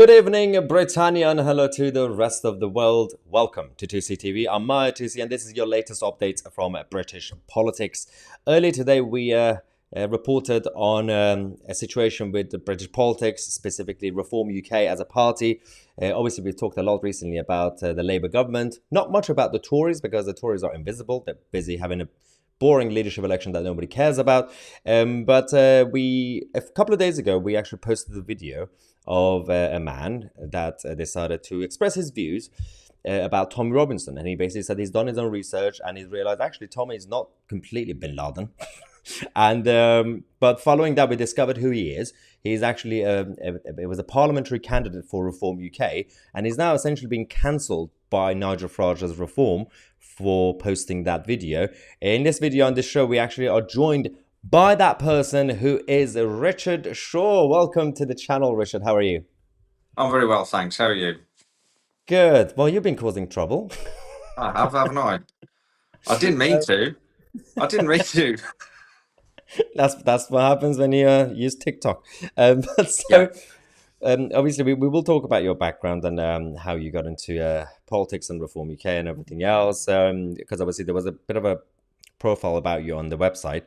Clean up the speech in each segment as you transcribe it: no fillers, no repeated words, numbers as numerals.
Good evening, Britannia, and hello to the rest of the world. Welcome to 2C TV. I'm Maya 2C, and this is your latest update from British politics. Earlier today, we reported on a situation with the British politics, specifically Reform UK as a party. Obviously, we've talked a lot recently about the Labour government. Not much about the Tories, because the Tories are invisible. They're busy having a boring leadership election that nobody cares about. But a couple of days ago, we actually posted a video of a man that decided to express his views about Tommy Robinson. And he basically said he's done his own research and he's realized actually Tommy is not completely bin Laden. And but following that, we discovered who he is. He's actually it was a parliamentary candidate for Reform UK, and he's now essentially being cancelled by Nigel Farage's Reform for posting that video. In this video on this show, we actually are joined by that person, who is Richard Shaw. Welcome to the channel, Richard. How are you? I'm very well, thanks. How are you? Good. Well, you've been causing trouble. I have, haven't I? I didn't mean to. I didn't mean to. That's what happens when you use TikTok. But Yeah. so obviously we will talk about your background and how you got into politics and Reform UK and everything else. Because obviously there was a bit of a profile about you on the website.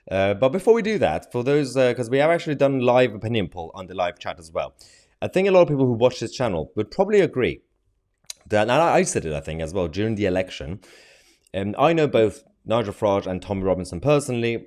But before we do that, for those, because we have actually done live opinion poll on the live chat as well. I think a lot of people who watch this channel would probably agree that, and I said it, I think, as well, during the election. I know both Nigel Farage and Tommy Robinson personally,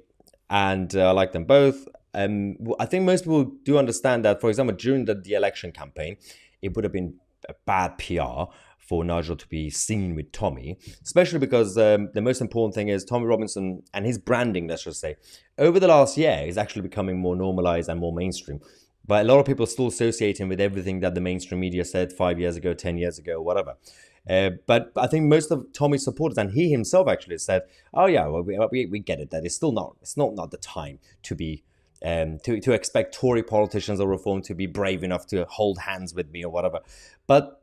and I like them both. I think most people do understand that, for example, during the election campaign, it would have been a bad PR for Nigel to be seen with Tommy, especially because the most important thing is Tommy Robinson and his branding, let's just say, over the last year is actually becoming more normalized and more mainstream. But a lot of people still associate him with everything that the mainstream media said 5 years ago, 10 years ago, whatever. But I think most of Tommy's supporters, and he himself actually said, "Oh yeah, well, we get it. That it's not the time to be to expect Tory politicians or Reform to be brave enough to hold hands with me or whatever." But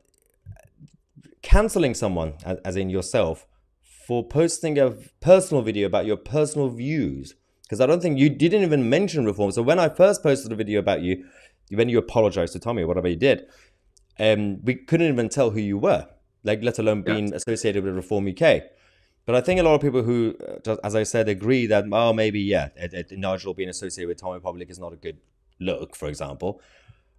canceling someone, as in yourself, for posting a personal video about your personal views, because I don't think you didn't even mention Reform. So when I first posted a video about you, when you apologized to Tommy or whatever you did, we couldn't even tell who you were, like let alone Yeah. being associated with Reform UK. But I think a lot of people who, as I said, agree that, oh, maybe, yeah, Nigel being associated with Tommy Public is not a good look, for example.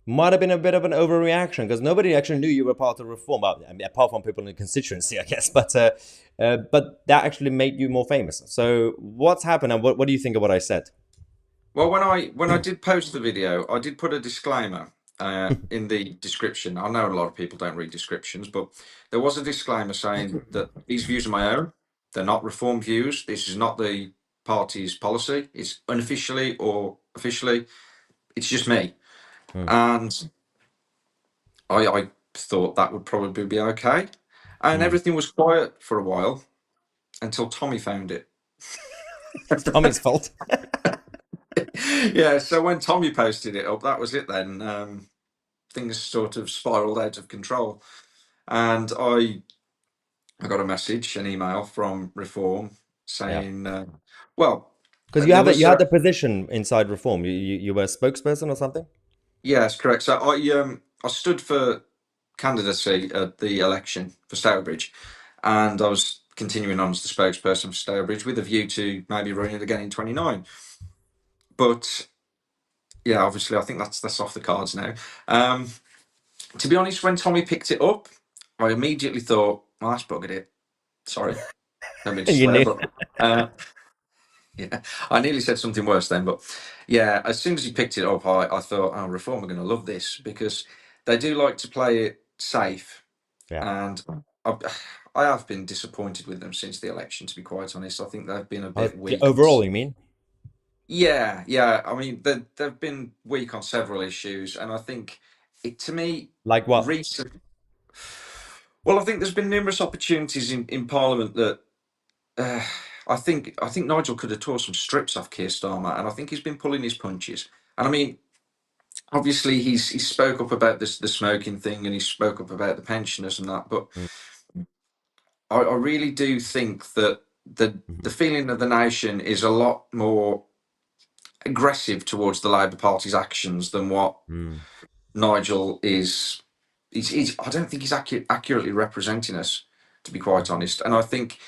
Might have been a bit of an overreaction, because nobody actually knew you were part of Reform, I mean, apart from people in the constituency, I guess. But that actually made you more famous. So what's happened, and what do you think of what I said? Well, when I did post the video, I did put a disclaimer in the description. I know a lot of people don't read descriptions, but there was a disclaimer saying that these views are my own. They're not Reform views. This is not the party's policy. It's unofficially or officially. It's just me. Hmm. And I thought that would probably be okay. And Hmm. everything was quiet for a while until Tommy found it. It's Tommy's fault. Yeah, so when Tommy posted it up, that was it then. Things sort of spiraled out of control. And I got a message, an email from Reform Yeah, saying, well, because there you was, had the position inside Reform. You were a spokesperson or something. yes, correct. So I stood for candidacy at the election for Stourbridge, and I was continuing on as the spokesperson for Stourbridge with a view to maybe running it again in 29. But yeah, obviously, I think that's off the cards now. Um, to be honest, when Tommy picked it up, I immediately thought, well, that's buggered it. Sorry, don't mean to You swear, knew. but uh, yeah, I nearly said something worse then. But yeah, as soon as he picked it up, I thought, oh, Reform are going to love this because they do like to play it safe. Yeah. And I, I have been disappointed with them since the election, to be quite honest. I think they've been a Oh, bit weak on. overall, you mean? Yeah, yeah. I mean, they've been weak on several issues, and I think it to me Like what? recent. Well, I think there's been numerous opportunities in Parliament that uh, I think Nigel could have tore some strips off Keir Starmer, and I think he's been pulling his punches. And I mean, obviously he spoke up about this the smoking thing, and he spoke up about the pensioners and that. But Mm. I really do think that the Mhm. feeling of the nation is a lot more aggressive towards the Labour Party's actions than what Mm. Nigel is he's I don't think he's accurately representing us, to be quite honest. And I think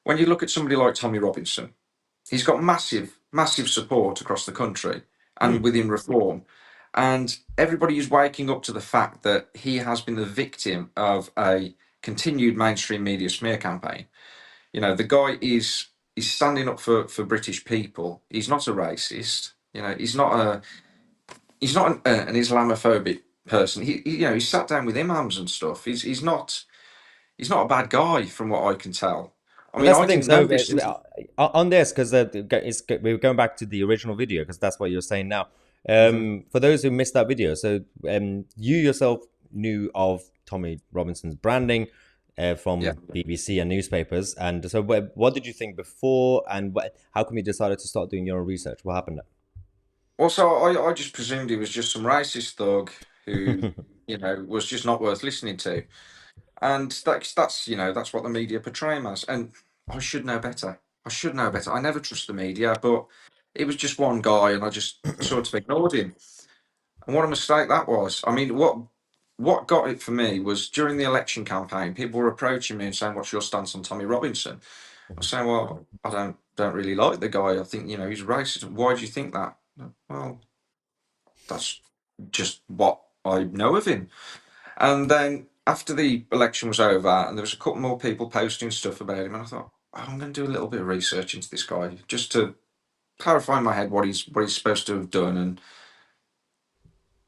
when you look at somebody like Tommy Robinson, he's got massive support across the country and Hmm. within reform. And everybody is waking up to the fact that he has been the victim of a continued mainstream media smear campaign. You know, the guy is standing up for British people. He's not a racist. You know, he's not an Islamophobic person. You know, he's sat down with imams and stuff. He's not a bad guy from what I can tell. I Well, mean, that's the I thing. didn't So know this. on this, because we're going back to the original video, because that's what you're saying now. Mhm. For those who missed that video, so you yourself knew of Tommy Robinson's branding Yeah. from BBC and newspapers, and so what did you think before, and how come you decided to start doing your own research? What happened Also, I just presumed he was just some racist thug who, you know, was just not worth listening to. And that's you know that's what the media portray him as. And I should know better. I should know better. I never trust the media, but it was just one guy, and I just sort of ignored him. And what a mistake that was. I mean, what got it for me was during the election campaign, people were approaching me and saying, "What's your stance on Tommy Robinson?" I was saying, "Well, I don't really like the guy. I think you know he's racist. Why do you think that?" Well, that's just what I know of him. And then after the election was over, and there was a couple more people posting stuff about him, and I thought, oh, I'm going to do a little bit of research into this guy just to clarify in my head what he's supposed to have done. And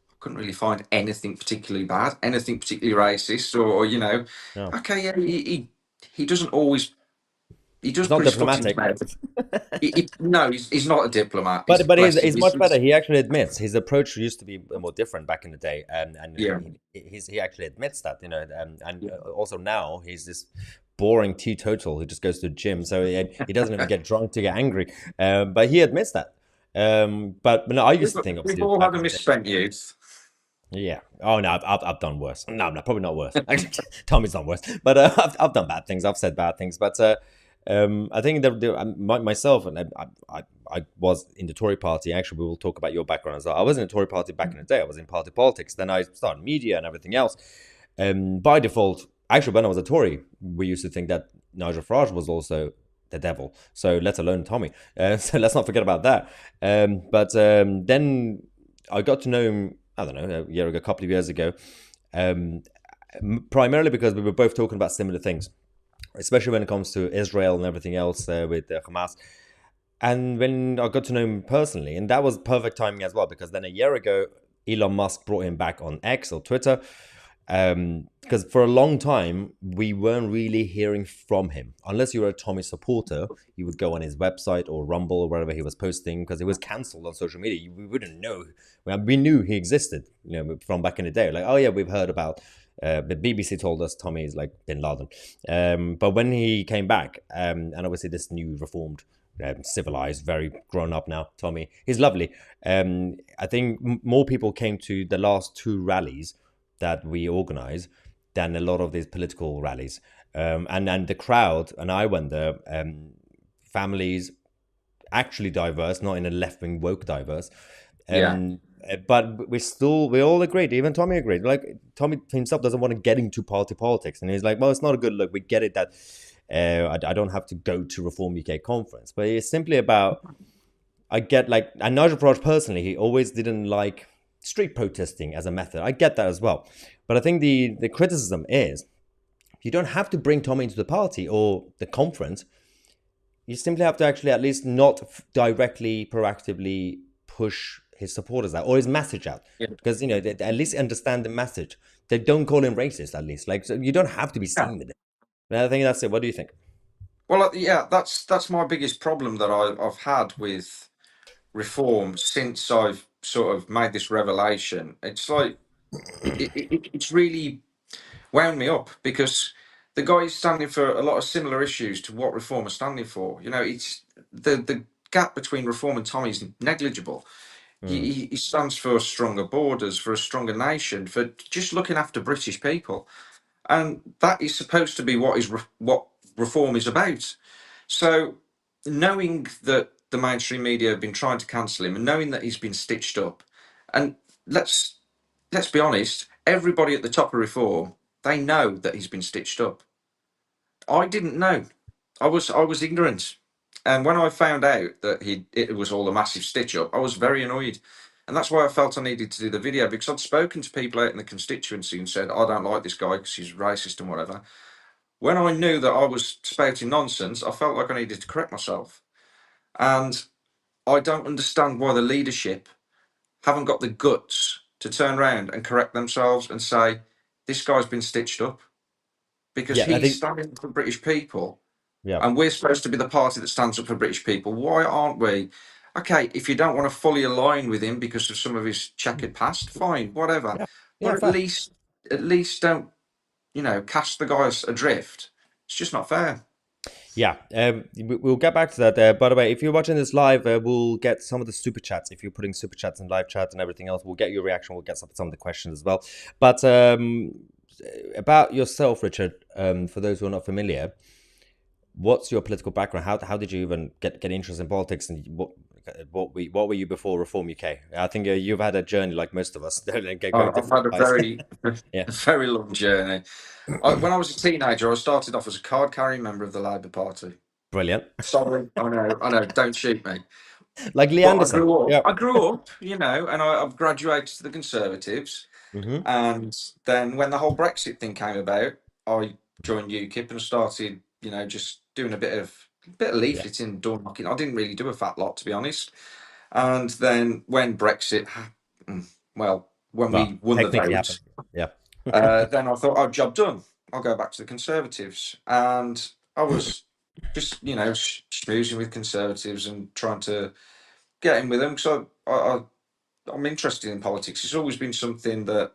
I couldn't really find anything particularly bad, anything particularly racist, or you know, now? okay, yeah, he doesn't always he does It's not put his foot in his diplomatic. mouth. No, he's not a diplomat. He's But bless him. he's much better. He actually admits his approach used to be more different back in the day, and Yeah, he actually admits that, you know, and yeah. also now he's this boring teetotal who just goes to the gym, so he doesn't even get drunk to get angry, but he admits that. But no, I used We've, to think we've obviously all back had a in the day. misspent youth. Yeah. Oh no, I've done worse. No, no, probably not worse. Actually, Tommy's done worse. But I've done bad things. I've said bad things. But I think that myself and I was in the Tory party. Actually, we will talk about your background as well. I was in the Tory party back in the day. I was in party politics. Then I started media and everything else. By default, actually, when I was a Tory, we used to think that Nigel Farage was also the devil. So let alone Tommy. So let's not forget about that. But then I got to know him. I don't know, a year ago, a couple of years ago, um, primarily because we were both talking about similar things, especially when it comes to Israel and everything else with Hamas. And when I got to know him personally, and that was perfect timing as well, because then a year ago, Elon Musk brought him back on X or Twitter. Because for a long time, we weren't really hearing from him. Unless you were a Tommy supporter, you would go on his website or Rumble or wherever he was posting, because he was cancelled on social media. We wouldn't know. Well, we knew he existed, you know, from back in the day. Like, oh yeah, we've heard about. The BBC told us Tommy is like Bin Laden. But when he came back, and obviously this new reformed, civilized, very grown up now, Tommy, he's lovely. I think more people came to the last two rallies that we organize than a lot of these political rallies. And the crowd, and I went there, families actually diverse, not in a left wing woke diverse. Yeah. But we all agreed, even Tommy agreed. Like, Tommy himself doesn't want to get into party politics. And he's like, well, it's not a good look. We get it that I don't have to go to Reform UK conference. But it's simply about, I get like, and Nigel Farage personally, he always didn't like street protesting as a method. I get that as well. But I think the criticism is you don't have to bring Tommy into the party or the conference. You simply have to actually at least not directly, proactively push his supporters out or his message out. Because, you know, they at least understand the message. They don't call him racist, at least. Like, so you don't have to be Yeah. seen with it. And I think that's it. What do you think? Well, yeah, that's my biggest problem that I've had with reform since I've sort of made this revelation. It's like it's really wound me up because the guy is standing for a lot of similar issues to what reform is standing for. You know, it's the gap between reform and Tommy is negligible. Mm, He stands for stronger borders, for a stronger nation, for just looking after British people, and that is supposed to be what reform is about. So, knowing that the mainstream media have been trying to cancel him, and knowing that he's been stitched up, and let's let's be honest, everybody at the top of Reform, they know that he's been stitched up. I didn't know. I was ignorant. And when I found out that it was all a massive stitch up, I was very annoyed. And that's why I felt I needed to do the video, because I'd spoken to people out in the constituency and said, I don't like this guy because he's racist and whatever. When I knew that I was spouting nonsense, I felt like I needed to correct myself. And I don't understand why the leadership haven't got the guts to turn around and correct themselves and say, this guy's been stitched up, because Yeah, I he's think standing up for British people, yeah, and we're supposed to be the party that stands up for British people. Why aren't we? Okay, if you don't want to fully align with him because of some of his checkered past, fine, whatever. yeah, But yeah, fair. at least don't, cast the guys adrift. It's just not fair. Yeah, we'll get back to that. By the way, if you're watching this live, we'll get some of the super chats. If you're putting super chats in live chat and everything else, we'll get your reaction. We'll get some of the questions as well. But about yourself, Richard, for those who are not familiar, what's your political background? How did you even get interested in politics, and what were you before Reform UK? I think you've had a journey like most of us, going I've different had a ways. very, a Yeah, very long journey. When I was a teenager, I started off as a card-carrying member of the Labour Party. brilliant. Sorry, I know, don't shoot me. Like Lee But Anderson. Yeah. I grew up, and I've graduated to the Conservatives. Hmm. And then when the whole Brexit thing came about, I joined UKIP and started, just doing a bit of Yeah. leafleting, door knocking. I didn't really do a fat lot, to be honest. And then when Brexit happened, well, when Well, we won the technically happened. vote, Yeah. then I thought, oh, job done. I'll go back to the Conservatives. And I was just, schmoozing with Conservatives and trying to get in with them, because I'm interested in politics. It's always been something Mm.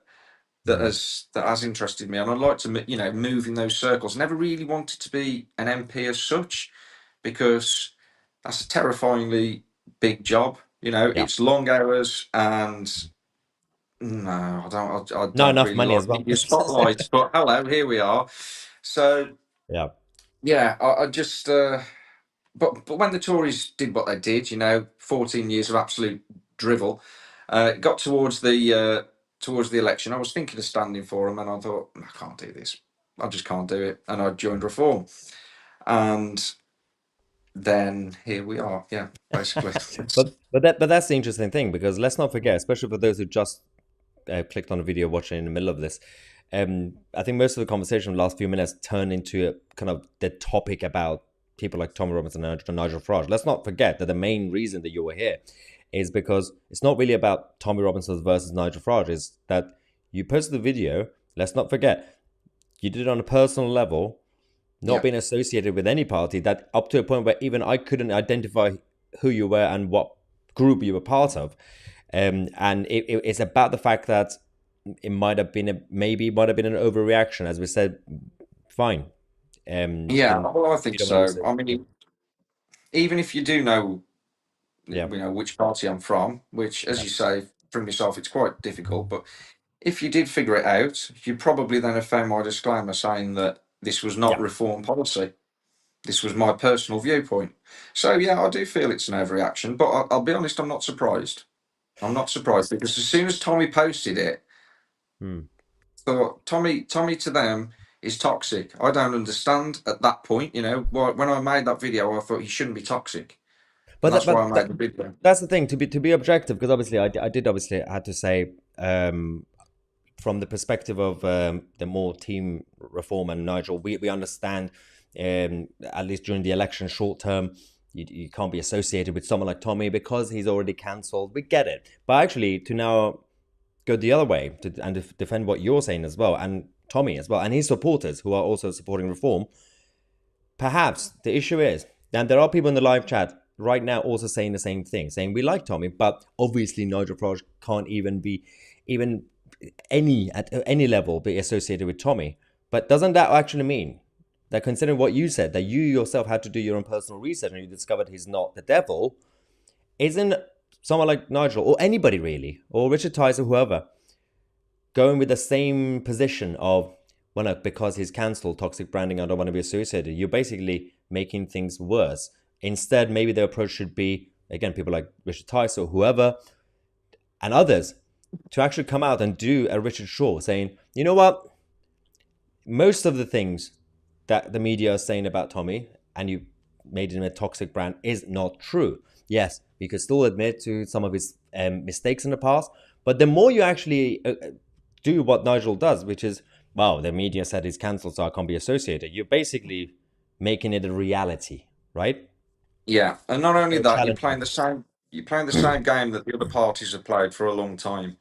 that has interested me, and I'd like to move in those circles. Never really wanted to be an MP as such, because that's a terrifyingly big job. Yeah. It's long hours, and no, I Not don't enough really money as like well. media spotlight. But hello, here we are. So Yeah. yeah, I just. But when the Tories did what they did, 14 years of absolute drivel, it got towards the election. I was thinking of standing for them, and I thought, I can't do this. I just can't do it, and I joined Reform, and then here we are. Yeah, basically. But that's the interesting thing, because let's not forget, especially for those who just clicked on a video watching in the middle of this. I think most of the conversation in the last few minutes turned into a kind of the topic about people like Tommy Robinson and Nigel Farage. Let's not forget that the main reason that you were here is because it's not really about Tommy Robinson versus Nigel Farage. Is that you posted the video? Let's not forget you did it on a personal level, not Yeah, being associated with any party. That up to a point where even I couldn't identify who you were and what group you were part of. And it's about the fact that it might have been might have been an overreaction, as we said. Fine. yeah. Then Well, I if you think don't want to so. say, I yeah, mean, even if you do know, yeah, which party I'm from, which, as yeah, you say, from yourself, it's quite difficult. But if you did figure it out, you probably then have found my disclaimer saying that this was not yeah. Reform policy. This was my personal viewpoint. So yeah, I do feel it's an overreaction, but I'll be honest, I'm not surprised. I'm not surprised, because as soon as Tommy posted it, Hmm. thought Tommy to them is toxic. I don't understand at that point. When I made that video, I thought he shouldn't be toxic, But and that's why I that, made the video. that's the thing, to be objective, because obviously I did obviously had to say, from the perspective of the more team Reform and Nigel, we understand, at least during the election short term, you can't be associated with someone like Tommy because he's already cancelled. We get it. But actually, to now go the other way and defend what you're saying as well, and Tommy as well, and his supporters who are also supporting Reform, perhaps the issue is, and there are people in the live chat right now also saying the same thing, saying we like Tommy, but obviously Nigel Farage can't even at any level be associated with Tommy. But doesn't that actually mean that, considering what you said, that you yourself had to do your own personal research and you discovered he's not the devil, isn't someone like Nigel or anybody really, or Richard Tice or whoever, going with the same position of, well, no, because he's cancelled, toxic branding, I don't want to be associated, you're basically making things worse. Instead, maybe the approach should be, again, people like Richard Tice or whoever and others, to actually come out and do a Richard Shaw saying, you know what, most of the things that the media is saying about Tommy and you made him a toxic brand is not true. Yes, we could still admit to some of his mistakes in the past, but the more you actually do what Nigel does, which is, wow, the media said he's cancelled, so I can't be associated. You're basically making it a reality, right? Yeah, and not only You're that, challenging it. you're playing the same game that the other parties have played for a long time.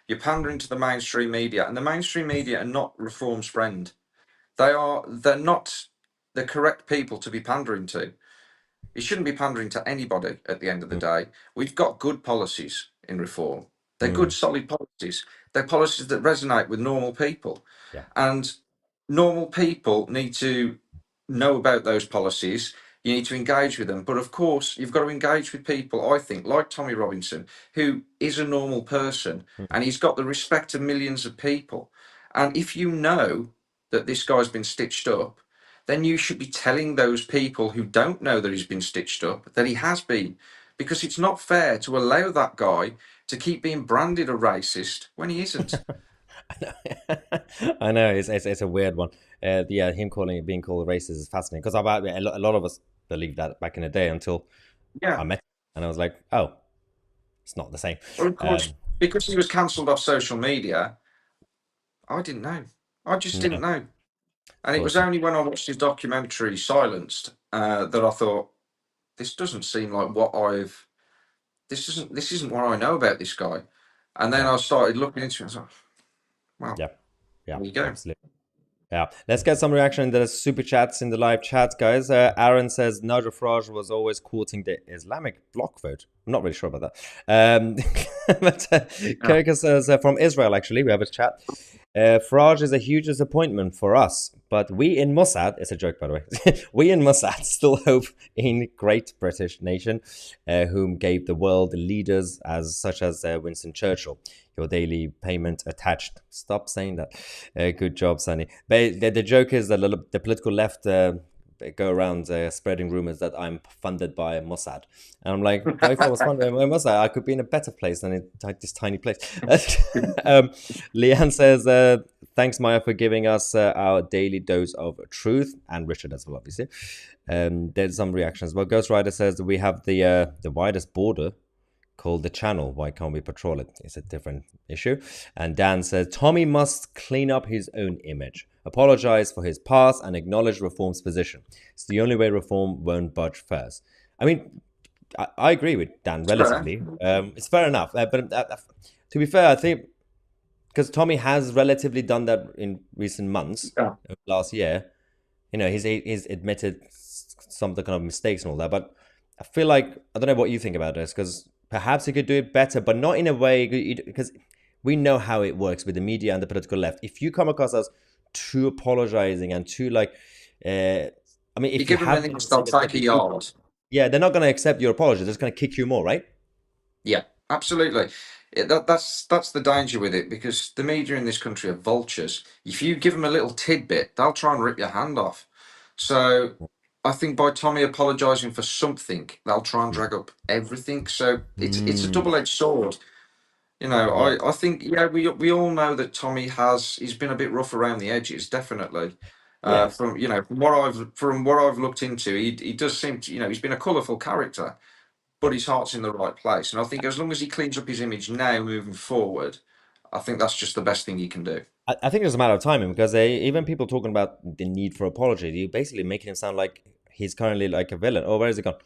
You're pandering to the mainstream media, and the mainstream media are not reform's friend. They're not the correct people to be pandering to. It shouldn't be pandering to anybody at the end of the Mm, day. We've got good policies in reform. They're good, mm, solid policies. They're policies that resonate with normal people. yeah, And normal people need to know about those policies. You need to engage with them. But of course, you've got to engage with people, I think, like Tommy Robinson, who is a normal person mm. and he's got the respect of millions of people. And if you know that this guy's been stitched up, then you should be telling those people who don't know that he's been stitched up that he has been. Because it's not fair to allow that guy to keep being branded a racist when he isn't. I know, I know it's a weird one. Yeah, him calling it being called racist is fascinating because a lot of us believed that back in the day until I Yeah. met him, and I was like, oh, it's not the same. Well, of course, Um, because he was cancelled off social media, I didn't know. I just no, didn't of know. And it was course not. only when I watched his documentary Silenced that I thought, this doesn't seem like what I've this isn't what I know about this guy. And then Yeah, I started looking into it and I was like, well, yeah, yeah, there you go. absolutely. Yeah, let's get some reaction in the super chats in the live chat, guys. Aaron says Nigel Farage was always quoting the Islamic bloc vote. I'm not really sure about that. But Yeah. Kirka says from Israel, actually, we have a chat. Farage is a huge disappointment for us, but we in Mossad, it's a joke by the way, we in Mossad still hope in great British nation, whom gave the world leaders as such as Winston Churchill. Your daily payment attached. Stop saying that. Good job, Sunny. But the joke is that the political left go around spreading rumors that I'm funded by Mossad. And I'm like, but if I was funded by Mossad, I could be in a better place than in this tiny place. Leanne says, thanks, Maya, for giving us our daily dose of truth, and Richard as well, obviously. There's some reactions. Well, Ghost Rider says that we have the widest border called the channel. Why can't we patrol it? It's a different issue. And Dan says Tommy must clean up his own image, apologize for his past, and acknowledge reform's position. It's the only way reform won't budge first. I mean, I agree with Dan It's fair. relatively. It's fair enough. But to be fair, I think because Tommy has relatively done that in recent months, Yeah. last year, he's admitted some of the kind of mistakes and all that. But I feel like I don't know what you think about this because perhaps he could do it better, but not in a way because we know how it works with the media and the political left. If you come across as too apologizing and too like, I mean, You if you give them have an made inch, the they'll same mistake take a before, yard. yeah, they're not going to accept your apology. They're just going to kick you more, right? Yeah, absolutely. That's the danger with it because the media in this country are vultures. If you give them a little tidbit, they'll try and rip your hand off. So I think by Tommy apologising for something, they'll try and Mm. drag up everything. So it's a Mm. double-edged sword. You know, Yeah. I think yeah, we all know that Tommy he's been a bit rough around the edges, definitely. Yeah. From from what I've looked into, he does seem to he's been a colourful character, Yeah. but his heart's in the right place. And I think as long as he cleans up his image now moving forward, I think that's just the best thing he can do. I think it's a matter of timing because even people talking about the need for apology, you basically making him sound like he's currently like a villain. Oh, where is he gone?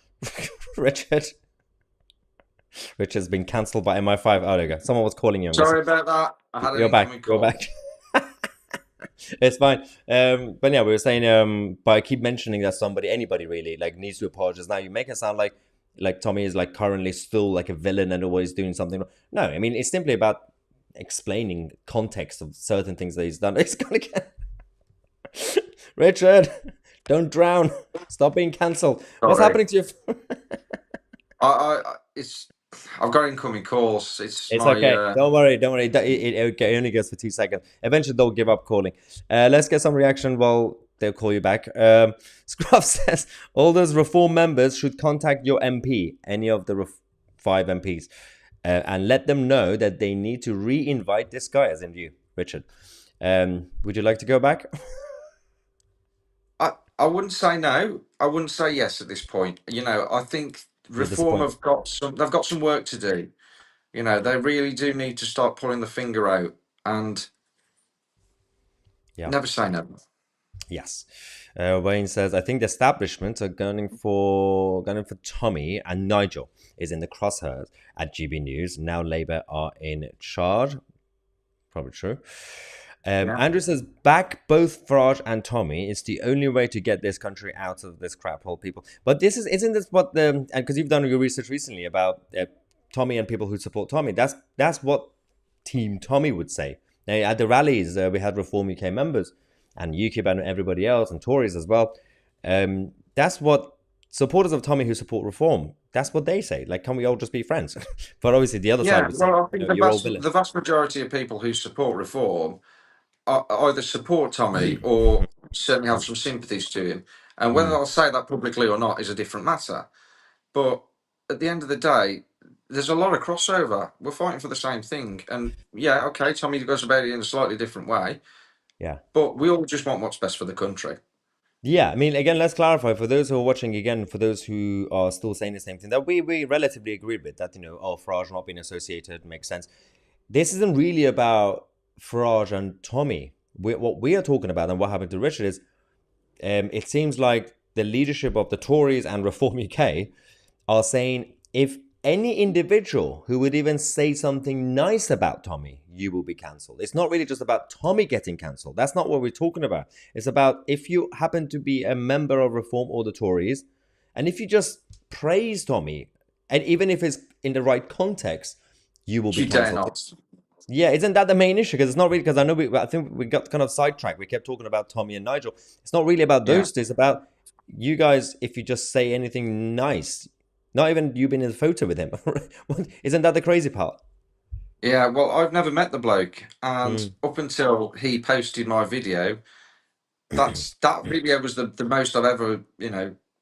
Richard. Richard's been cancelled by MI5. Oh, there you go. Someone was calling you, I'm guessing. Sorry about that. I had an You're back. incoming You're call. back. It's fine. But yeah, we were saying, but I keep mentioning that anybody really, like needs to apologize. Now you make it sound like Tommy is like currently still like a villain and always doing something. No, I mean it's simply about explaining context of certain things that he's done. It's gonna get Richard, don't drown. Stop being cancelled. What's Sorry. happening to you? It's I've got incoming calls. It's It's my okay. Don't worry. Don't worry. It only goes for 2 seconds. Eventually, they'll give up calling. Let's get some reaction while they'll call you back. Scruff says all those reform members should contact your MP, any of the five MPs. and let them know that they need to re-invite this guy, as in you, Richard. Would you like to go back? I wouldn't say no. I wouldn't say yes at this point. I think You're reform disappointed. have got some. They've got some work to do. They really do need to start pulling the finger out and Yeah. never say no. Yes. Wayne says, I think the establishment are gunning for Tommy, and Nigel is in the crosshairs at GB News. Now Labour are in charge. Probably true. Yeah. Andrew says, back both Farage and Tommy. It's the only way to get this country out of this crap hole, people. But isn't this what and because you've done your research recently about Tommy and people who support Tommy. That's what Team Tommy would say. Now, at the rallies, we had Reform UK members and UKIP and everybody else and Tories as well. That's what supporters of Tommy who support Reform. That's what they say. Like, can we all just be friends? But obviously, the other side Yeah. would say, Well, I think the you're all vast the villains. vast majority of people who support reform either support Tommy or certainly have some sympathies to him. And whether Mm, they'll say that publicly or not is a different matter. But at the end of the day, there's a lot of crossover. We're fighting for the same thing. And yeah, okay, Tommy goes about it in a slightly different way, yeah. but we all just want what's best for the country. Yeah, I mean, again, let's clarify for those who are watching, again, for those who are still saying the same thing, that we relatively agree with that, Farage not being associated makes sense. This isn't really about Farage and Tommy. What we are talking about and what happened to Richard is it seems like the leadership of the Tories and Reform UK are saying if any individual who would even say something nice about Tommy, you will be cancelled. It's not really just about Tommy getting cancelled. That's not what we're talking about. It's about if you happen to be a member of Reform or the Tories, and if you just praise Tommy, and even if it's in the right context, you will be You dare cancelled. not. Yeah, isn't that the main issue? Because it's not really, because I think we got kind of sidetracked. We kept talking about Tommy and Nigel. It's not really about Yeah. those two. It's about you guys. If you just say anything nice, not even you being in the photo with him. Isn't that the crazy part? Yeah, well, I've never met the bloke, and Mm, up until he posted my video, that video was the most I've ever,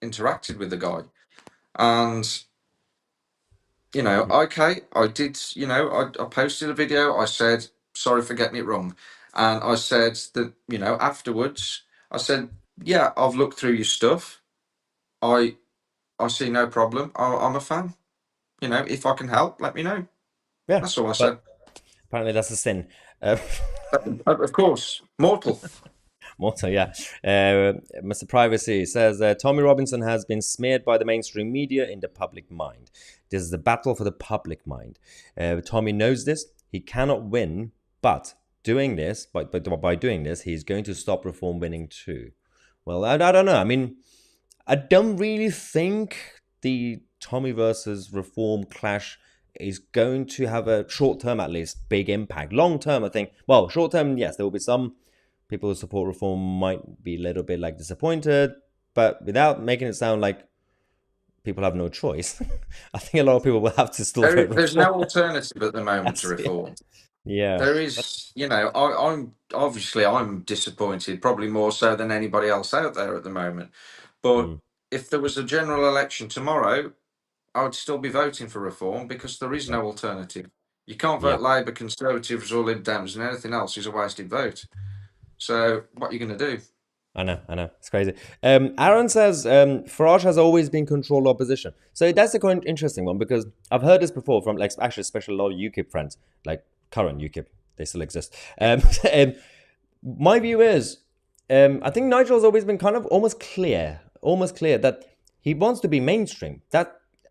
interacted with the guy. And okay, I did, I posted a video. I said, sorry for getting it wrong. And I said that, afterwards, I said, yeah, I've looked through your stuff. I I see no problem. I'm a fan. If I can help, let me know. yeah, That's all I said. but apparently that's a sin. Uh, Of course, mortal. Motto, yeah. Mr. Privacy says Tommy Robinson has been smeared by the mainstream media in the public mind. This is a battle for the public mind. Tommy knows this. He cannot win, but by doing this, he's going to stop Reform winning too. Well, I don't know. I mean, I don't really think the Tommy versus Reform clash is going to have a short term, at least, big impact. Long term, I think. Well, short term, yes, there will be some people who support Reform might be a little bit like disappointed, but without making it sound like people have no choice, I think a lot of people will have to still vote There's Reform. no alternative at the moment to That's it. reform. Yeah. There is, I'm disappointed, probably more so than anybody else out there at the moment. But Mm, if there was a general election tomorrow, I would still be voting for reform because there is yeah. no alternative. You can't Yeah. vote Labour, Conservatives, or Lib Dems, and anything else is a wasted vote. So what are you going to do? I know. It's crazy. Aaron says Farage has always been controlled opposition. So that's a quite interesting one because I've heard this before from like actually especially a lot of UKIP friends, like current UKIP, they still exist. And my view is, I think Nigel's always been kind of almost clear that he wants to be mainstream.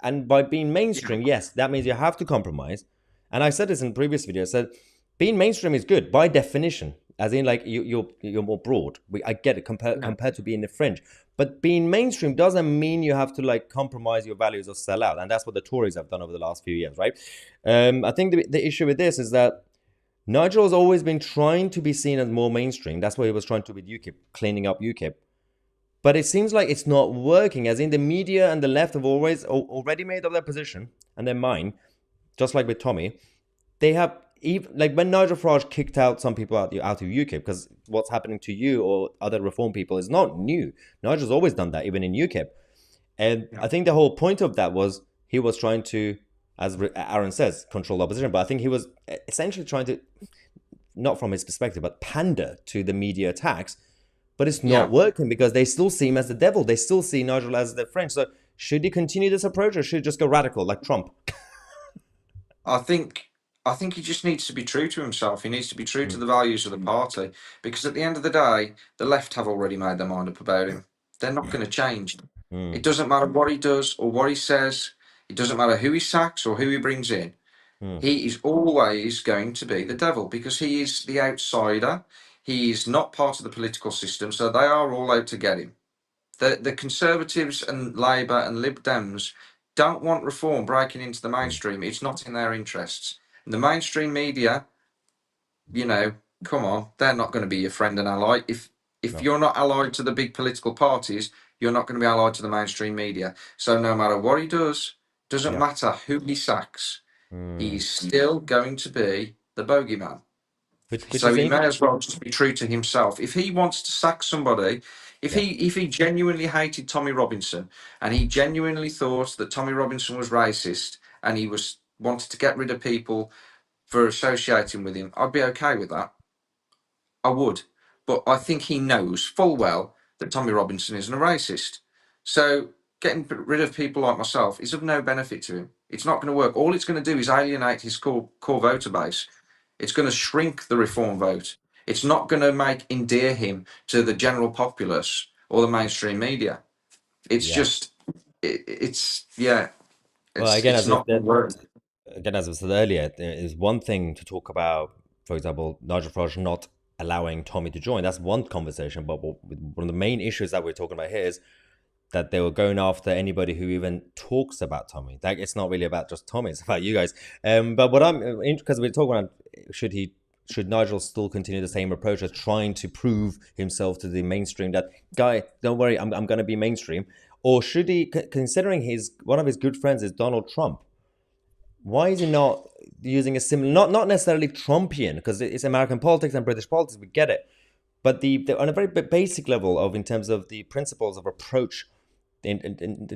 And by being Yeah, mainstream, yes, that means you have to compromise. And I said this in previous videos. I said being mainstream is good by definition, as in like you're more broad. I get it yeah, compared to being the fringe, but being mainstream doesn't mean you have to like compromise your values or sell out, and that's what the Tories have done over the last few years, right? I think the issue with this is that Nigel has always been trying to be seen as more mainstream. That's what he was trying to with UKIP, cleaning up UKIP. But it seems like it's not working, as in the media and the left have already made up their position and their mind, just like with Tommy. They have even like when Nigel Farage kicked out some people out of UKIP because what's happening to you or other reform people is not new. Nigel's always done that, even in UKIP. And yeah, I think the whole point of that was he was trying to as Aaron says, control the opposition. But I think he was essentially trying to, not from his perspective, but pander to the media attacks. But it's not Yeah, working because they still see him as the devil. They still see Nigel as the French. So should he continue this approach or should he just go radical like Trump? I think I think he just needs to be true to himself. He needs to be true to Mm, the values of the party, because at the end of the day, the left have already made their mind up about him. They're not going to change. It mm, doesn't matter what he does or what he says. It doesn't matter who he sacks or who he brings in. mm, He is always going to be the devil because he is the outsider. He is not part of the political system, so they are all out to get him. The Conservatives and Labour and Lib Dems don't want reform breaking into the mm. mainstream. It's not in their interests. And the mainstream media, you know, come on, they're not going to be your friend and ally. If No. you're not allied to the big political parties, you're not going to be allied to the mainstream media. So no matter what he does, doesn't Yeah. matter who he sacks, Mm. he's still going to be the bogeyman. Which So is he in. may as well just be true to himself. If he wants to sack somebody, Yeah. if he genuinely hated Tommy Robinson and he genuinely thought that Tommy Robinson was racist and he was wanted to get rid of people for associating with him, I'd be okay with that. I would. But I think he knows full well that Tommy Robinson isn't a racist. So getting rid of people like myself is of no benefit to him. It's not going to work. All it's going to do is alienate his core voter base. It's going to shrink the reform vote. It's not going to make endear him to the general populace or the mainstream media. It's Yeah. just, it's yeah, Well, again, it's as not going to work. as I said earlier, there is one thing to talk about, for example, Nigel Farage not allowing Tommy to join. That's one conversation. But one of the main issues that we're talking about here is that they were going after anybody who even talks about Tommy. Like it's not really about just Tommy; it's about you guys. But what I'm because we're talking about should Nigel still continue the same approach of trying to prove himself to the mainstream that guy, don't worry, I'm going to be mainstream, or should he, considering his one of his good friends is Donald Trump? Why is he not using a similar, not necessarily Trumpian, because it's American politics and British politics, we get it, but the on a very basic level of in terms of the principles of approach.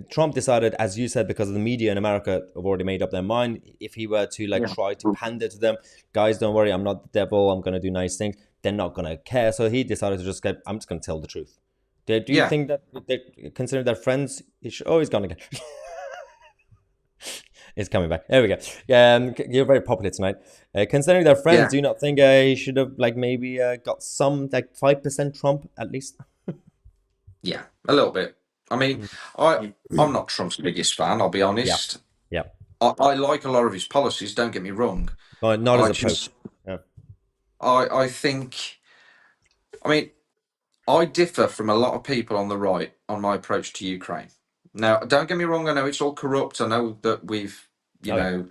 Trump decided, as you said, because of the media in America have already made up their mind. If he were to like Yeah. try to pander to them, guys, don't worry, I'm not the devil. I'm going to do nice things. They're not going to care. So he decided to just get. I'm just going to tell the truth. Do you Yeah. think that they consider their friends? Oh, he's gone again. It's coming back. There we go. You're very popular tonight. Considering their friends, Yeah. do you not think he should have like maybe got some like 5% Trump at least? Yeah. A little bit. I mean, I'm not Trump's biggest fan, I'll be Yeah, honest. yeah. I like a lot of his policies, don't get me wrong. But not as I approach. just Yeah. I think I mean I differ from a lot of people on the right on my approach to Ukraine. Now, don't get me wrong, I know it's all corrupt. I know that you Oh yeah. know,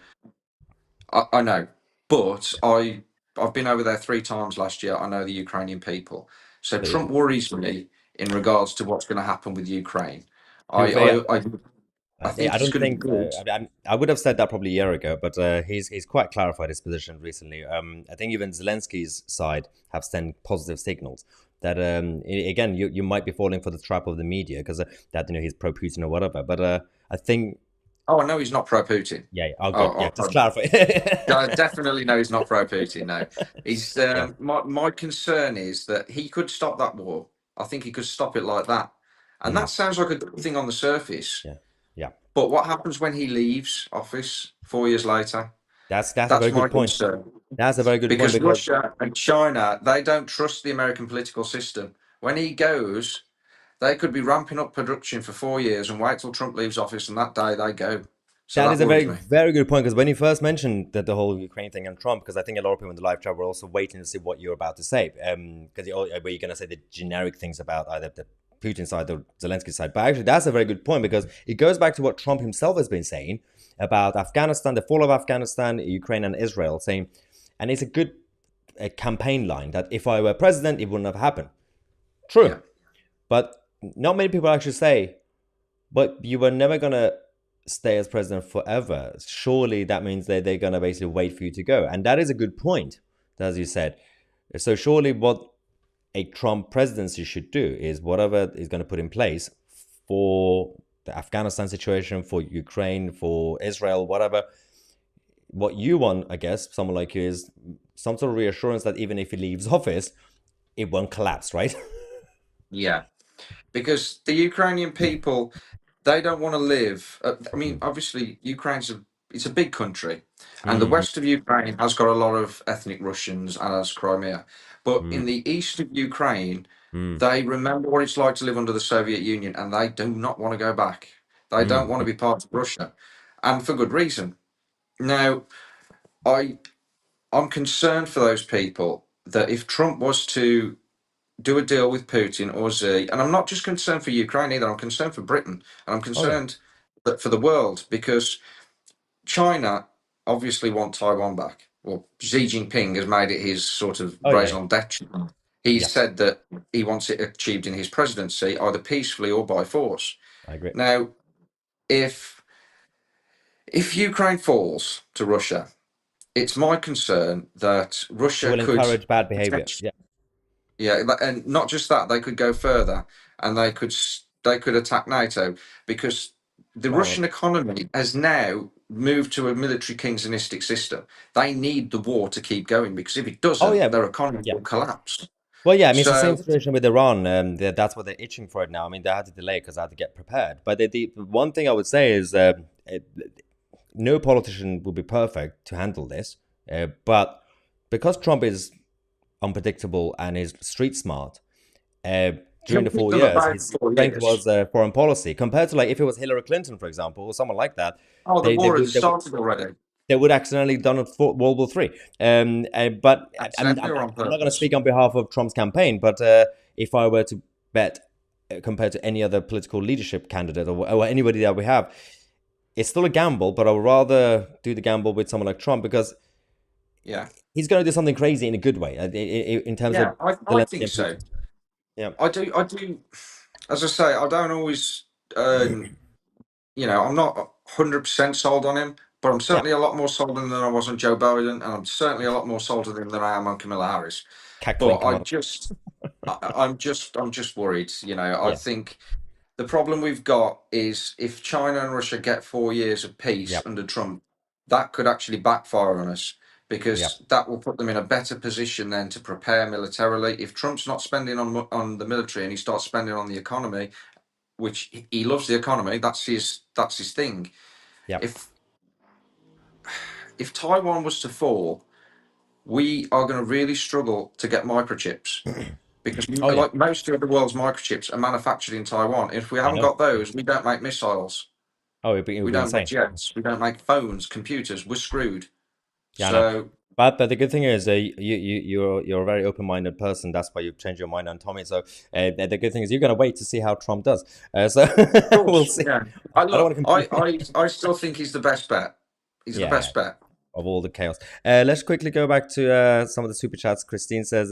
I know. But I've been over there 3 times last year. I know the Ukrainian people. So But Trump worries me in regards to what's going to happen with Ukraine. to be I fair, I I, I think I he's don't going to be think good. I would have said that probably a year ago, but he's quite clarified his position recently. I think even Zelensky's side have sent positive signals that again you might be falling for the trap of the media because that he's pro Putin or whatever. But I think Oh, I know he's not pro Putin. yeah, oh good, yeah, Oh, just clarify. I definitely know he's not pro Putin. No, he's Yeah. my concern is that he could stop that war. I think he could stop it like that, and Mm, that sounds like a good thing on the surface. yeah, yeah. But what happens when he leaves office 4 years later? That's a very That's my good point. concern. That's a very good point Because because Russia and China, they don't trust the American political system. When he goes, they could be ramping up production for 4 years and wait till Trump leaves office, and that day they go. So that that is a worries very, me. very good point. Because when you first mentioned that the whole Ukraine thing and Trump, because I think a lot of people in the live chat were also waiting to see what you're about to say. Because were you going to say the generic things about either the Putin side or Zelensky side? But actually, that's a very good point because it goes back to what Trump himself has been saying about Afghanistan, the fall of Afghanistan, Ukraine, and Israel, saying, and it's a good campaign line that if I were president, it wouldn't have happened. Yeah, True. But not many people actually say, but you were never going to stay as president forever. Surely that means they're going to basically wait for you to go. And that is a good point, as you said. So surely what a Trump presidency should do is whatever is going to put in place for the Afghanistan situation, for Ukraine, for Israel, whatever, what you want, I guess, someone like you, is some sort of reassurance that even if he leaves office, it won't collapse, right? Yeah, because the Ukrainian people, they don't want to live. I mean, Mm. obviously, it's a big country, and the Mm, west of Ukraine has got a lot of ethnic Russians, and has Crimea. But in mm, the east of Ukraine, mm, they remember what it's like to live under the Soviet Union, and they do not want to go back. They don't want to yep. be part of Russia, and for good reason. Now, I I'm concerned for those people that if Trump was to do a deal with Putin or Z, and I'm not just concerned for Ukraine either, I'm concerned for Britain, and I'm Oh yeah. concerned that for the world, because China obviously want Taiwan back. Well, Xi Jinping has made it his sort of Oh yeah. raison d'etre. He's Yeah. said that he wants it achieved in his presidency, either peacefully or by force. I agree. Now, if if Ukraine falls to Russia, it's my concern that It Russia will could encourage bad behavior. potentially, Yeah. yeah, and not just that, they could go further, and they could attack NATO, because the Well. Russian economy has now moved to a military Keynesianistic system. They need the war to keep going, because if it Oh doesn't, yeah. their economy Yeah. will collapse. Well, yeah. I mean, it's the same So situation with Iran. That's what they're itching for it now. I mean, they had to delay because they had to get prepared. But the one thing I would say is, no politician will be perfect to handle this. But because Trump is unpredictable and is street smart, uh, during he'll the keep four them at years, bay his for 4 strength years. was foreign policy. Compared to like if it was Hillary Clinton, for example, or someone like that, Oh, the they they war has would they would started already. they would accidentally done it for World War Three. But Accidentally or on I'm not going to purpose. speak on behalf of Trump's campaign, but if I were to bet compared to any other political leadership candidate or anybody that we have, it's still a gamble. But I would rather do the gamble with someone like Trump because Yeah. he's going to do something crazy in a good way in terms Yeah, of I Zelensky think and so. Putin. Yeah, I do. As I say, I don't always. I'm not 100% sold on him, but I'm yeah, certainly a lot more sold on him than I was on Joe Biden, and I'm certainly a lot more sold on him than I am on Camilla Harris. cackling But Kamala. I'm just worried. I Yeah, think the problem we've got is if China and Russia get 4 years of yeah, peace under Trump, that could actually backfire on us, yeah, because that will put them in a better position then to prepare militarily. If Trump's not spending on the military and he starts spending on the economy, which he loves the economy, that's his thing. yeah. If if Taiwan was to fall, we are going to really struggle to get microchips, because Oh yeah, like most of the world's microchips are manufactured in Taiwan. If we I haven't know. got those, we don't make missiles, Oh, it we would be don't make insane. jets, we don't make phones, computers. We're screwed. Yeah, I know. So But the good thing is, you're a very open minded person. That's why you've changed your mind on Tommy. So the good thing is you're gonna wait to see how Trump does. So of we'll course, see. yeah. I I don't look, want to compete. I still think he's the best bet. He's the Yeah, best bet. of all the chaos. Let's quickly go back to some of the super chats. Christine says,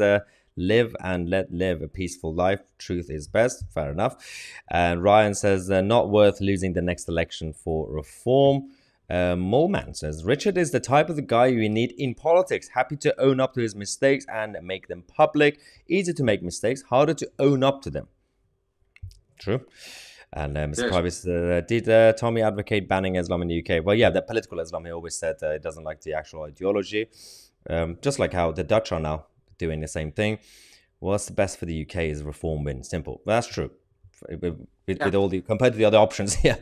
"Live and let live a peaceful life. Truth is best." Fair enough. And Ryan says, "Not worth losing the next election for reform." Moleman says, "Richard is the type of the guy you need in politics. Happy to own up to his mistakes and make them public. Easy to make mistakes, harder to own up to them." True. And Mr. Yes. Privacy, did Tommy advocate banning Islam in the UK? Well, yeah, the political Islam. He always said it doesn't like the actual ideology, just like how the Dutch are now doing the same thing. What's the best for the UK is reform win. Simple. Well, that's true. Yeah, With all the compared to the other options here.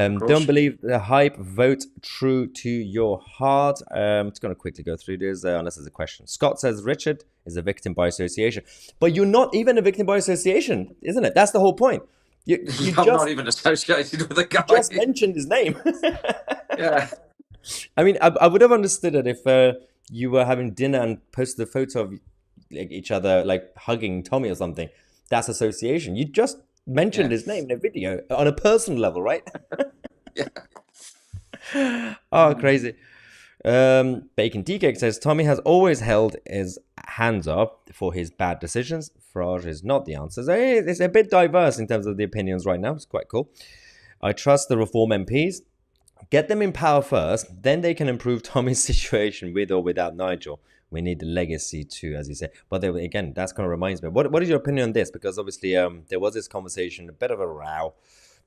of Don't course. believe the hype. Vote true to your heart. Just going to quickly go through this, unless there's a question. Scott says Richard is a victim by association, but you're not even a victim by association, isn't it? That's the whole point. You I'm not just even associated with the you guy. just mentioned his name. Yeah. I mean, I would have understood it if you were having dinner and posted a photo of like, each other, like hugging Tommy or something. That's association. You just mentioned Yeah. his name in a video on a personal level, right? Yeah. Oh, crazy. Bacon DK says Tommy has always held his hands up for his bad decisions. Farage is not the answer. So it's a bit diverse in terms of the opinions right now. It's quite cool. I trust the Reform MPs. Get them in power first, then they can improve Tommy's situation with or without Nigel. We need the legacy too, as you say. But again, that's kind of reminds me. What is your opinion on this? Because obviously, there was this conversation, a bit of a row,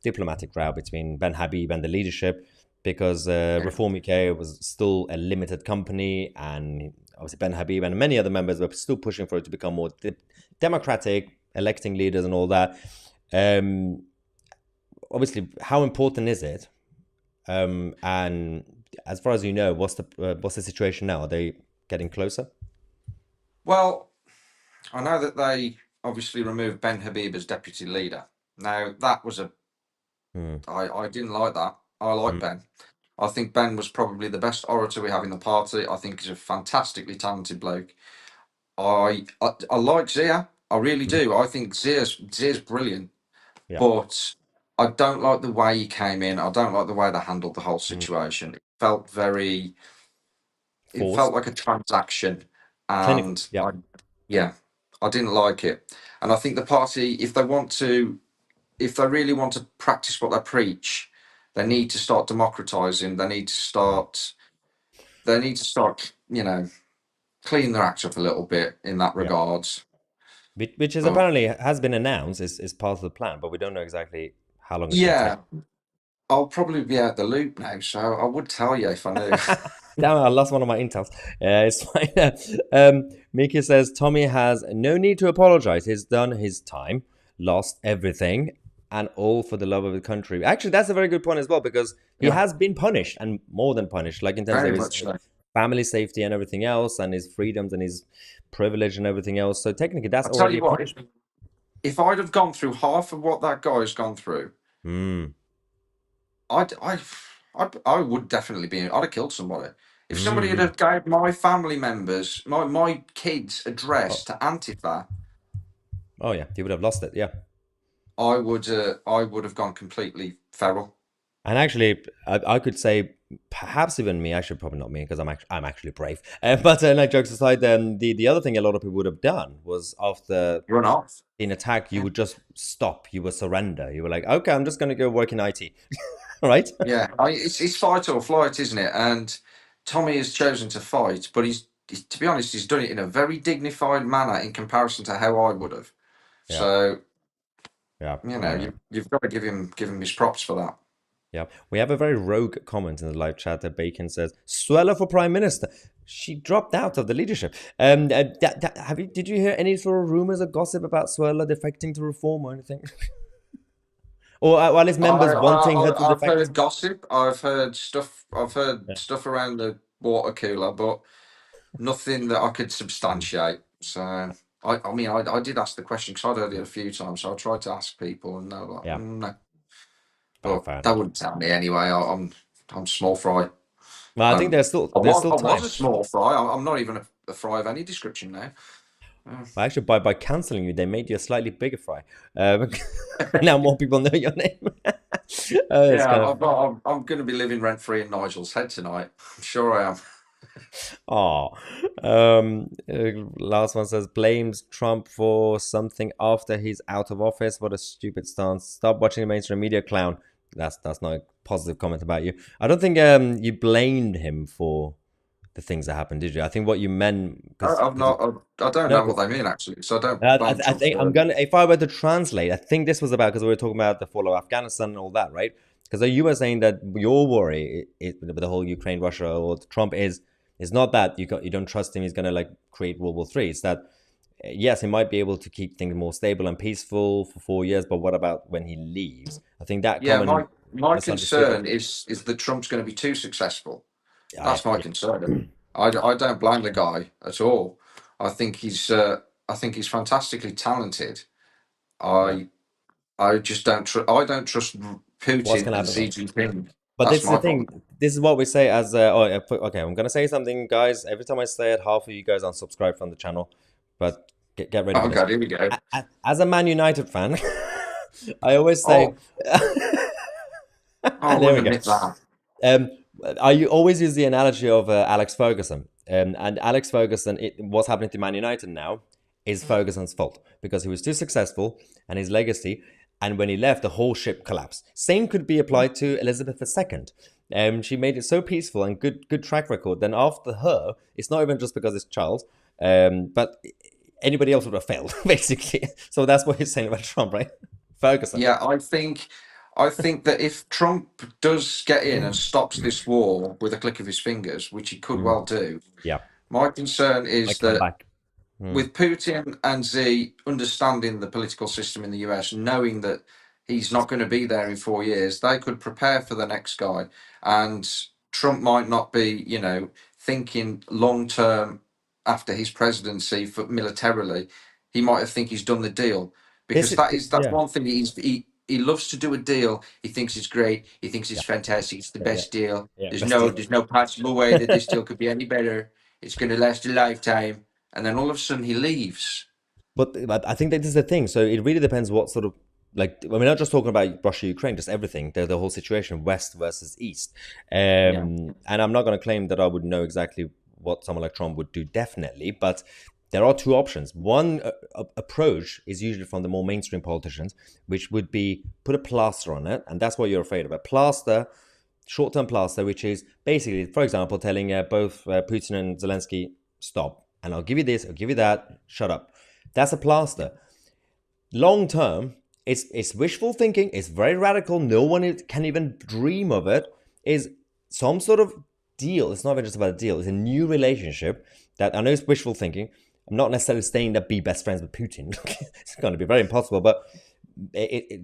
diplomatic row between Ben Habib and the leadership. because Yeah. Reform UK was still a limited company, and obviously Ben Habib and many other members were still pushing for it to become more democratic, electing leaders and all that. Um, Obviously, how important is it? And as far as you know, what's the situation now? Are they getting closer? Well, I know that they obviously removed Ben Habib as deputy leader. Now that was a Mm, I didn't like that. I like mm, Ben. I think Ben was probably the best orator we have in the party. I think he's a fantastically talented bloke. I like Zia. I really mm, do. I think Zia's brilliant, yeah. but I don't like the way he came in. I don't like the way they handled the whole Mm. situation. It felt very. It felt Forced, like a transaction, clinical. and Yeah. yeah, I didn't like it. And I think the party, if they really want to practice what they preach, they need to start democratizing. Mm, They need to start, clean their act up a little bit in that yeah. regards. Which is But apparently has been announced is part of the plan, but we don't know exactly how long it's going to take. yeah, I'll probably be out the loop now, so I would tell you if I knew. Damn it, I lost one of my intels. It's fine. Miki says Tommy has no need to apologize. He's done his time, lost everything, and all for the love of the country. Actually, that's a very good point as well, because he Yeah, has been punished and more than punished, like in terms of very his much so. family safety and everything else, and his freedoms and his privilege and everything else. So technically, that's I tell already you a what, punishment. if I'd have gone through half of what that guy's gone through, Mm, I'd, I, I would definitely be. I'd have killed somebody. If somebody had mm-hmm. have gave my family members, my kids' address Oh, to Antifa, oh yeah, he would have lost it. Yeah. I would have gone completely feral. And actually, I could say perhaps even me. Actually, probably not me because I'm actually brave. But like jokes aside, the other thing a lot of people would have done was after Run off. an attack, you Yeah, would just stop. You would surrender. You were like, okay, I'm just going to go work in IT, right? yeah. It's fight or flight, isn't it? And Tommy has chosen to fight, but to be honest, he's done it in a very dignified manner in comparison to how I would have. Yeah, So yeah, I know. you've got to give him his props for that. Yeah, we have a very rogue comment in the live chat that Bacon says, "Suella for prime minister." She dropped out of the leadership. Did you hear any sort of rumors or gossip about Suella defecting to reform or anything? Or at least members wanting her to I've defect? heard gossip. I've heard stuff. I've heard Yeah. stuff around the water cooler, but nothing that I could Mm. substantiate. So I mean, I did ask the question because I'd heard it a few times. So I tried to ask people, and they were like, Yeah, no, fair, but fair they enough. wouldn't tell me anyway. I'm small fry. Well, I think Um, there's still I time. was a small fry. I'm not even a fry of any description now. Uh, Well, actually, by canceling you, they made you a slightly bigger fry. Um, now more people know your name. It's yeah, kind of I'm going to be living rent free in Nigel's head tonight. I'm sure I am. oh. Last one says blames Trump for something after he's out of office. What a stupid stance! Stop watching the mainstream media, clown. That's not a positive comment about you. I don't think you blamed him for the things that happened, did you? I think what you meant I've because not. I don't no, know what because they mean actually. So I don't blame I Trump think for I'm it. gonna. If I were to translate, I think this was about because we were talking about the fall of Afghanistan and all that, right? Because you were saying that your worry with the whole Ukraine, Russia, or Trump is not that you don't trust him. He's gonna like create World War III. It's that yes, he might be able to keep things more stable and peaceful for 4 years, but what about when he leaves? I think that Yeah, common my misunderstood. concern is that Trump's going to be too successful. I That's my yeah concern. I don't blame the guy at all. I think I think he's fantastically talented. yeah. I I just I don't trust What's Putin gonna and happen Xi though? Jinping. But That's this is the my problem. thing. This is what we say as okay. I'm gonna say something, guys. Every time I say it, half of you guys unsubscribe from the channel. But get ready for Oh this. God, here we go. As a Man United fan, I always say, Oh, I there we wouldn't go. admit that. Um, I always use the analogy of Alex Ferguson. And Alex Ferguson, what's happening to Man United now is Ferguson's fault because he was too successful and his legacy. And when he left, the whole ship collapsed. Same could be applied to Elizabeth II. She made it so peaceful and good track record. Then after her, it's not even just because it's Charles, but anybody else would have failed basically. So that's what he's saying about Trump, right? Ferguson. Yeah, I think that if Trump does get in and stops this war with a click of his fingers, which he could Mm. well do, Yeah, my concern I is come that back. Mm. with Putin and Z understanding the political system in the US, knowing that he's not going to be there in 4 years, they could prepare for the next guy. And Trump might not be, thinking long term after his presidency for militarily. He might have think he's done the deal This because is, that's yeah, one thing he loves to do a deal. He thinks it's great. He thinks it's yeah, fantastic. It's the yeah, best deal. yeah, There's best no deal. there's no possible way that this deal could be any better. It's going to last a lifetime, and then all of a sudden he leaves. But I think that this is the thing. So it really depends what sort of, like, I mean, not just talking about Russia, Ukraine, just everything, the whole situation, West versus East. Yeah, And I'm not going to claim that I would know exactly what someone like Trump would do, definitely. But there are two options. One approach is usually from the more mainstream politicians, which would be put a plaster on it, and that's what you're afraid of. A plaster, short-term plaster, which is basically, for example, telling both Putin and Zelensky, stop, and I'll give you this, I'll give you that, shut up. That's a plaster. Long term, it's wishful thinking. It's very radical. No one can even dream of it. Is some sort of deal. It's not even just about a deal. It's a new relationship that I know is wishful thinking. I'm not necessarily saying that be best friends with Putin. It's going to be very impossible. But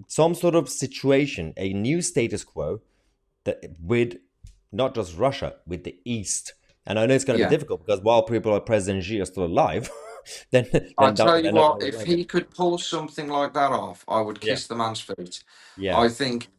some sort of situation, a new status quo that with not just Russia, with the East. And I know it's going to be yeah. difficult because while people like President Xi are still alive, then I tell you they're not what, going to if like it. he could pull something like that off, I would Yeah, kiss the man's feet. yeah. I think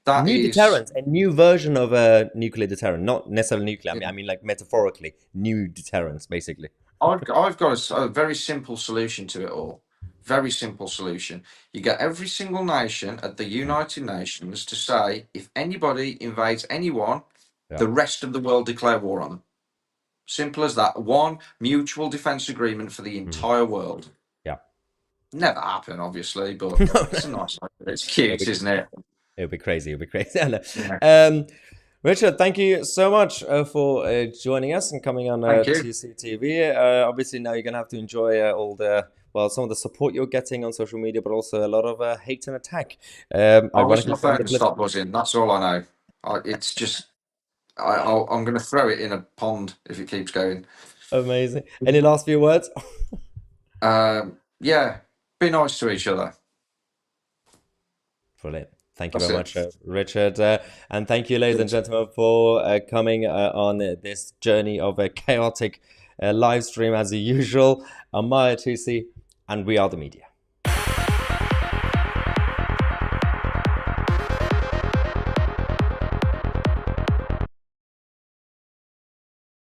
that New is. deterrence, a new version of a nuclear deterrent, not necessarily nuclear. Yeah. I mean like metaphorically, new deterrence, basically. I've got a very simple solution to it all. Very simple solution. You get every single nation at the Mm. United Nations to say if anybody invades anyone, Yeah, the rest of the world declare war on them. Simple as that. One mutual defense agreement for the mm. entire world. Yeah. Never happen, obviously, but No, it's a no. nice idea. It's It'll cute, be, isn't it? it'll be crazy. It'll be crazy. I know. Yeah. um, Richard, thank you so much for joining us and coming on Thank you. TCTV. Obviously, now you're going to have to enjoy all the, well, some of the support you're getting on social media, but also a lot of hate and attack. I wish my Ironically, from phone the would stop political. buzzing. That's all I know. It's just I'm going to throw it in a pond if it keeps going. Amazing. Any last few words? Yeah, be nice to each other. Brilliant. Thank you That's very it. much, Richard. And thank you, ladies and gentlemen, for coming on this journey of a chaotic live stream as usual. I'm Maya Tusi, and we are the media.